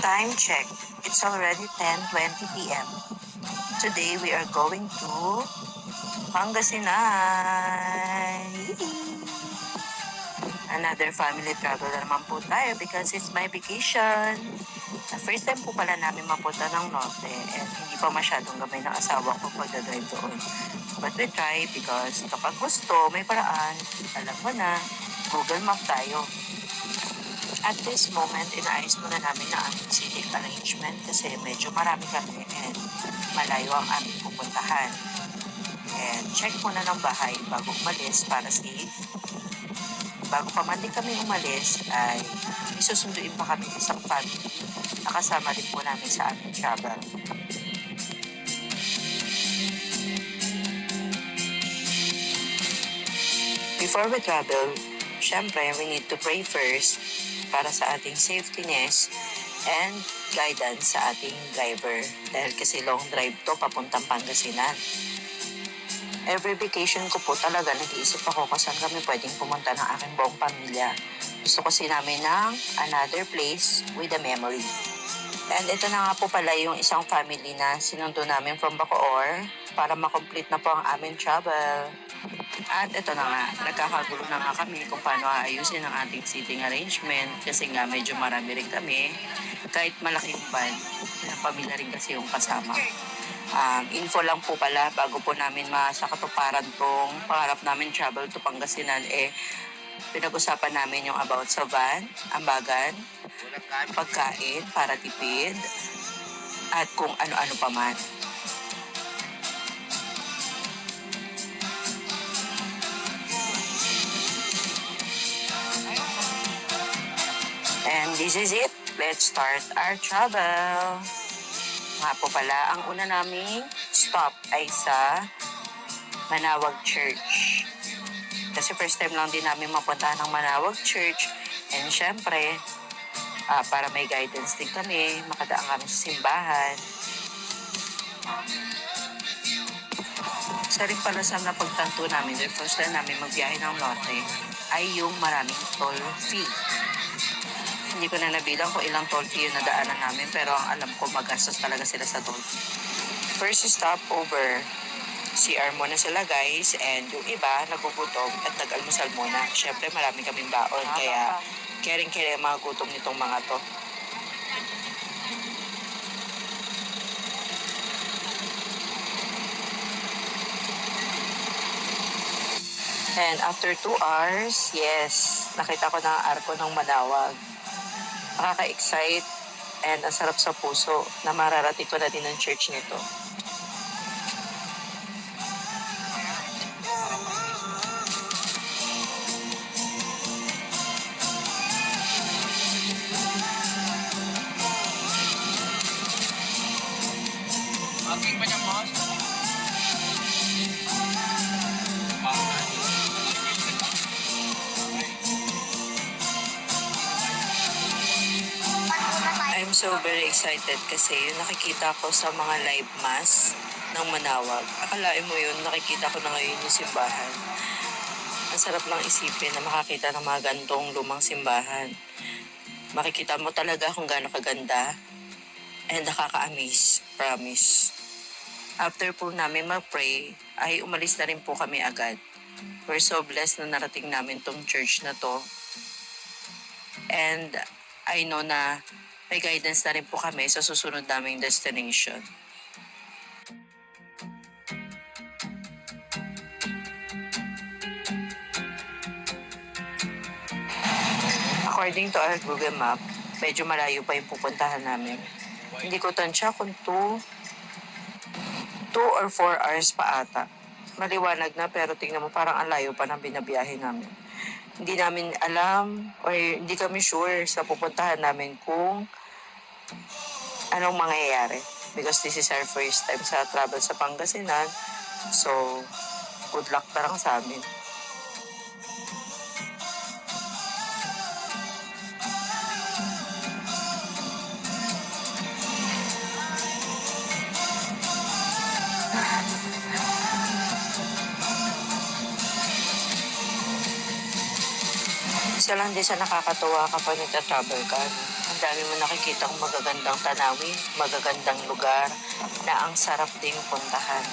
Time check. It's already 10:20 p.m. Today we are going to Pangasinan. Yee! Another family travel na naman po tayo because it's my vacation. First time po pala namin mapunta ng Norte and hindi pa masyadong gamay ng asawa ko pagdadrive doon. But we try because kapag gusto, may paraan. Alam mo na, Google Map tayo. At this moment, inaayos muna namin na aming seating arrangement kasi medyo marami kami and malayo ang aming pupuntahan. And check muna ng bahay bago umalis para safe. Bago pa man din kami umalis ay isusunduin pa kami isang family na kasama rin po namin sa aming travel. Before we travel, syempre we need to pray first para sa ating safetyness and guidance sa ating driver. Dahil kasi long drive to papuntang Pangasinan. Every vacation ko po talaga nag-iisip ako kung saan kami pwedeng pumunta ng aking buong pamilya. Gusto kasi namin ng another place with a memory. And ito na nga po pala yung isang family na sinundo namin from Bacoor para makomplete na po ang aming travel. At ito na nga, nagkakagulo na nga kami kung paano aayusin ang ating seating arrangement kasi nga medyo marami rin kami. Kahit malaking van, pamilya rin kasi yung kasama. Info lang po pala bago po namin masakatuparan tong pangarap namin travel to Pangasinan pinag-usapan namin yung about sa van, ambagan, pagkain para tipid, at kung ano-ano pa man. And this is it. Let's start our travel. Nga po pala, ang una naming stop ay sa Manawag Church. Kasi first time lang din namin mapunta ng Manawag Church. And syempre, para may guidance din kami, makadaan kami sa simbahan. Isa rin pala sa napagtanto namin, the first time namin magbiyahe ng Norte, ay yung maraming toll fee. Hindi ko na nabilang kung ilang toll fee yung nadaanan namin, pero ang alam ko magastos talaga sila sa toll fee. First stop over, CR muna sila guys, and yung iba nagugutom at nag-almusal muna. Syempre marami kaming baon, kaya caring-care ang mga gutom nitong mga to. And after 2 hours, yes, nakita ko na ang arko ng Manawag. Nakaka-excite and ang sarap sa puso na mararating ko na din ang church nito. I'm so very excited kasi yung nakikita ko sa mga live mass ng Manawag. Akalain mo yun, nakikita ko na ngayon yung simbahan. Ang sarap lang isipin na makakita ng mga gantong lumang simbahan. Makikita mo talaga kung gaano kaganda and nakaka-amaze, promise. After po namin mag-pray, ay umalis na rin po kami agad. We're so blessed na narating namin tong church na to. And I know na may guidance na rin po kami sa susunod naming destination. According to our Google Map, medyo malayo pa yung pupuntahan namin. Hindi ko tansya kung 2 or 4 hours pa ata. Maliwanag na pero tingnan mo parang ang layo pa ng binabiyahe namin. Hindi namin alam or hindi kami sure sa pupuntahan namin kung anong mangyayari. Because this is our first time sa travel sa Pangasinan. So, good luck na lang sa amin. Isa lang din sa nakakatuwa kapag nagta-travel ka. No? Ang dami mo nakikita kong magagandang tanawin, magagandang lugar na ang sarap ding puntahan.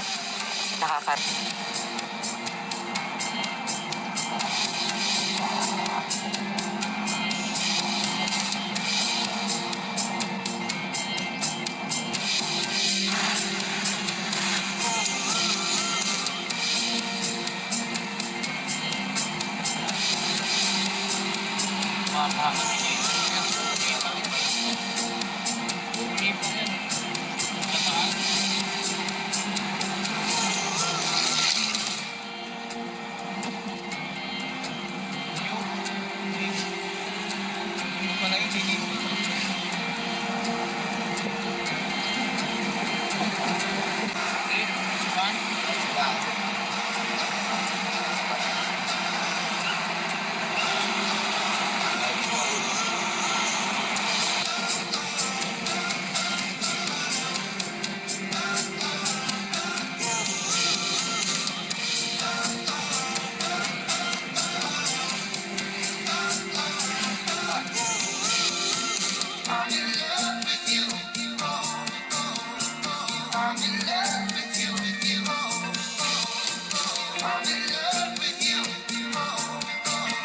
Nakaka...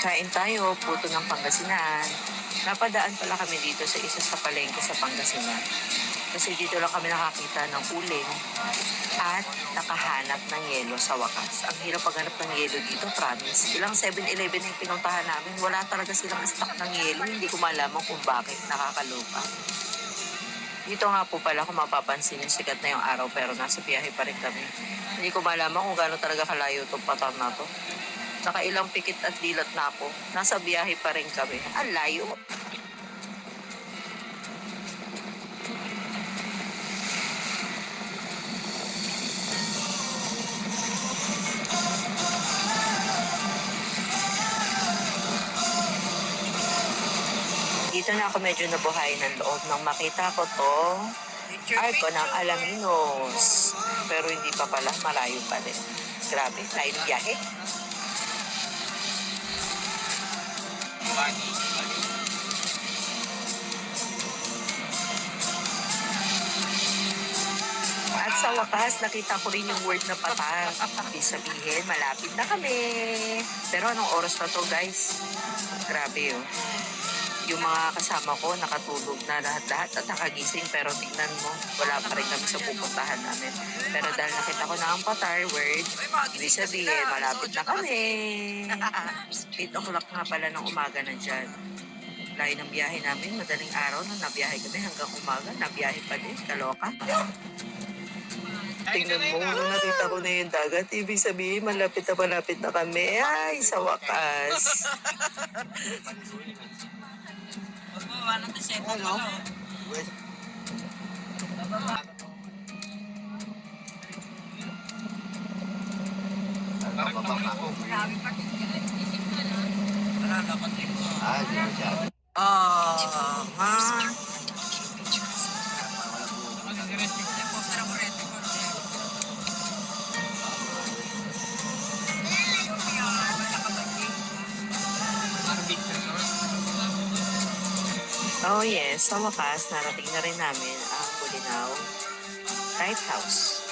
Kain tayo, puto ng Pangasinan. Napadaan pala kami dito sa isa sa palengke sa Pangasinan. Kasi dito lang kami nakakita ng uling at nakahanap ng yelo sa wakas. Ang hirap paghanap ng yelo dito, promise. Ilang 7-Eleven yung pinuntahan namin, wala talaga silang stock ng yelo. Hindi ko malaman kung bakit, nakakaloka. Dito nga po pala kung mapapansin yung sikat na yung araw pero nasa biyahe pa rin kami. Hindi ko malaman kung gaano talaga kalayo itong patar na to. Nakailang pikit at dilat na ako. Nasa biyahe pa rin kami. Ang layo. Dito na ako medyo nabuhay ng loob nang makita ko to arko ng Alaminos. Pero hindi pa pala, malayo pa rin. Grabe, layo ng biyahe. At sa wakas, nakita ko rin yung word na patar. Ibig sabihin, malapit na kami. Pero anong oras na to, guys? Grabe, oh. Yung mga kasama ko, nakatulog na lahat-lahat at nakagising. Pero tingnan mo, wala pa rin kami sa pupuntahan namin. Pero dahil nakita ko na ang patar word, ibig sabihin, malapit na kami. 8 o'clock nga pala ng umaga na dyan. Layo ng biyahe namin, madaling araw nung nabiyahe kami hanggang umaga, nabiyahe pa din, kaloka. Tingnan mo, nung nakita ko na yung dagat, ibig sabihin, malapit na kami. Ay, sa wakas. Ano? Oh yes, sa wakas, narating na rin namin ang Bolinao Lighthouse.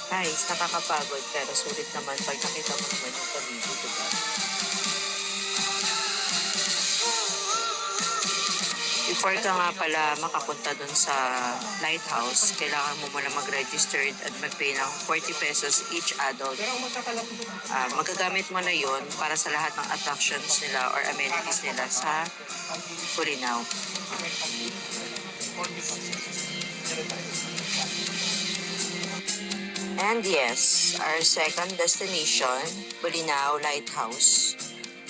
Guys, nakakapagod pero sulit naman pag nakita mo naman yung paligid, diba? Before ka nga pala makapunta dun sa lighthouse, kailangan mo muna mag-registered at mag-pay ng 40 pesos each adult. Magagamit mo na yon para sa lahat ng attractions nila or amenities nila sa Bolinao. And yes, our second destination, Bolinao Lighthouse.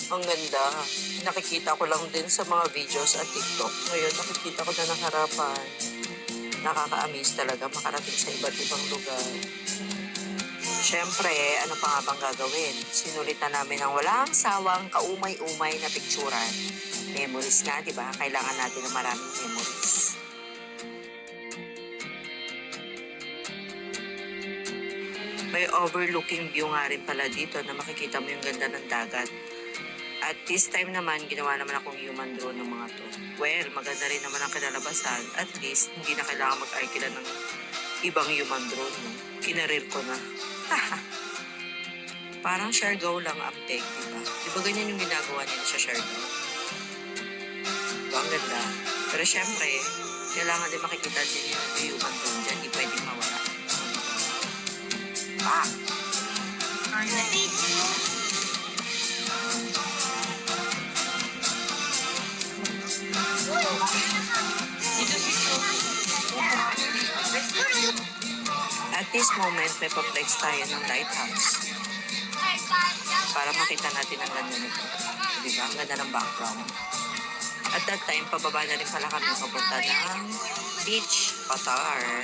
Ang ganda. Nakikita ko lang din sa mga videos at TikTok. Ngayon, nakikita ko na ng harapan. Nakaka-amaze talaga makarating sa iba't ibang lugar. Siyempre, ano pa nga bang gagawin? Sinulitan namin ang walang sawang kaumay-umay na picturan. Memories nga, di ba? Kailangan natin ng maraming memories. May overlooking view nga rin pala dito na makikita mo yung ganda ng dagat. At this time naman, ginawa naman akong human drone ng mga to. Well, maganda rin naman ang kinalabasan. At least, hindi na kailangan mag-arkila ng ibang human drone. No? Kinarir ko na. Parang Siargao lang ang tech, diba? Diba ganyan yung ginagawa nila sa Siargao? Diba, ang ganda. Pero syempre, kailangan din makikita din yung human drone dyan. Hindi pwedeng mawala. Ah! At this moment, may pa-flex tayo ng lighthouse para makita natin ang ganda nito. Diba? Ang ganda ng background. At that time, pababa na rin pala kami papunta ng beach, Patar.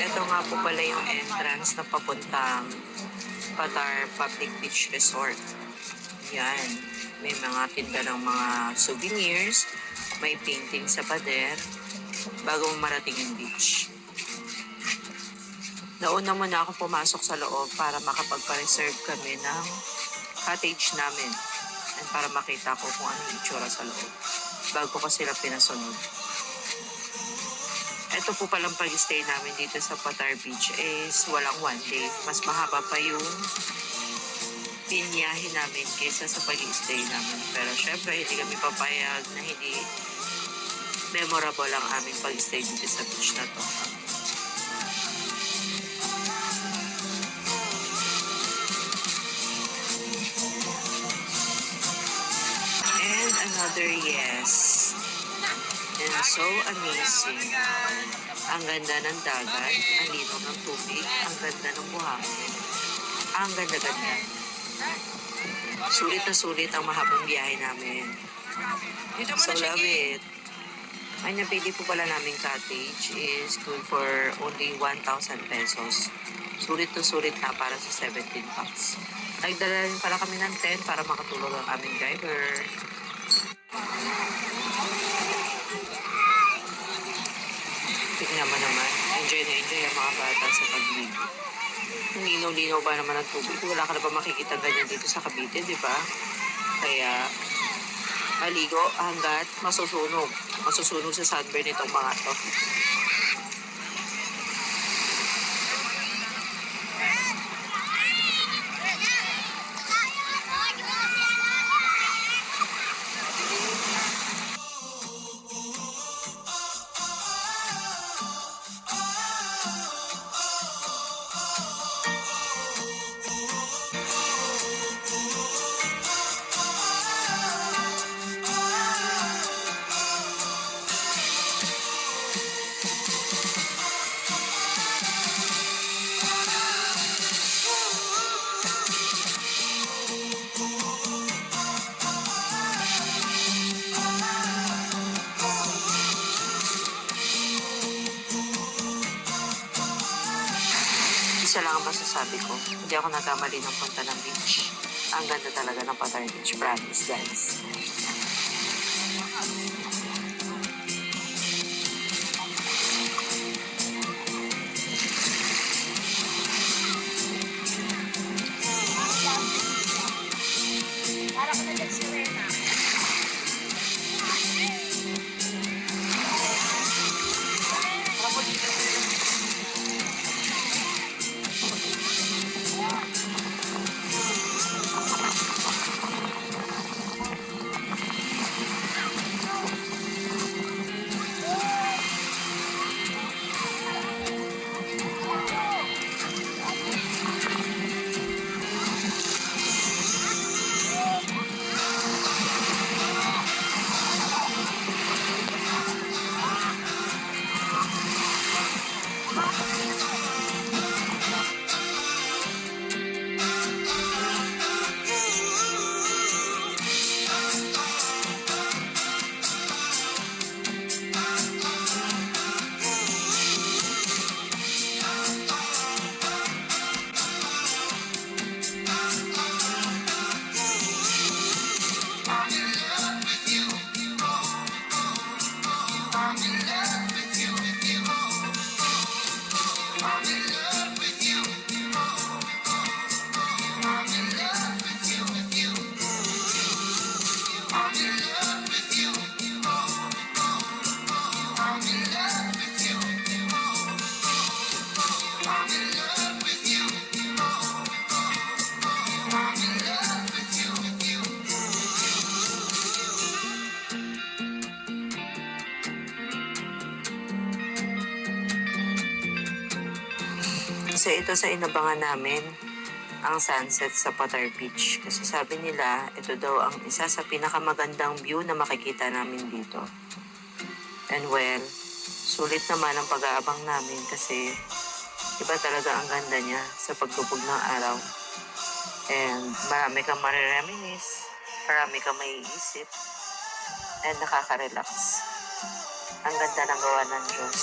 Ito nga po pala yung entrance na papuntang Patar Public Beach Resort. Yan. May mga tinda ng mga souvenirs, may painting sa pader, bago marating yung beach. Nauna muna ako pumasok sa loob para makapagpa-reserve kami ng cottage namin and para makita ko kung ano yung itsura sa loob bago ko sila pinasunod. Ito po palang pag-stay namin dito sa Patar Beach is walang one day. Mas mahaba pa yung pinyahin namin kaysa sa pag-stay namin. Pero syempre, hindi kami papayag na hindi memorable ang aming pag-stay dito sa beach na to. And another yes. And so amazing. Ang ganda ng dagat, ang linaw ng tubig, ang ganda ng buhangin. Ang ganda-ganda. Sulit na sulit ang mahabang biyahe namin. So love it. Ang napili po pala namin cottage is good for only 1,000 pesos. Sulit na sulit na para sa 17 bucks. Nagdala rin pala kami ng tent para makatulog ang aming driver. Tignan mo naman, enjoy na enjoy ang mga bata sa pagligo. Kung linaw-linaw ba naman ang tubig, wala ka na ba makikita ganyan dito sa Cavite, di ba? Kaya, maligo hanggat masusunog. Masusunog sa sunburn itong mga to. Isa lang ang masasabi ko, hindi ako nagkamali ng punta ng beach. Ang ganda talaga ng Patar Beach, promise guys. Para ko na dyan si Rena. Isa ito sa inabangan namin, ang sunset sa Patar Beach. Kasi sabi nila, ito daw ang isa sa pinakamagandang view na makikita namin dito. And well, sulit naman ang pag-aabang namin kasi iba talaga ang ganda niya sa paglubog ng araw. And marami kang marireminis, marami kang maiisip, and nakaka-relax. Ang ganda ng gawa ng Diyos.